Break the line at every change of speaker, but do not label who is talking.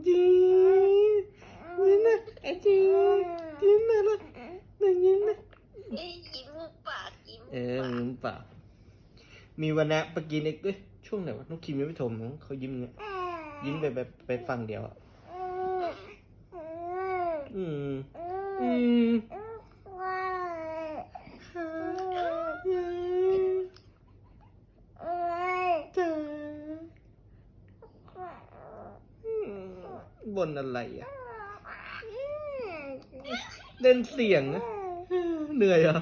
จียิ้มนะไอจียิ้มนะลูกยิ้มนะ
ยิ้มมุมปากยิ้ม
ยิ้มปากมีวันนะเมื่อกี้เนี่ยช่วงไหนวะน้องคิมยังไม่โทรมั้งเขายิ้มเงี้ยยิ้มแบบไปฝั่งเดียวอ่ะบนอะไรอ่ะเล่นเสียงนะเหนื่อยเหรอ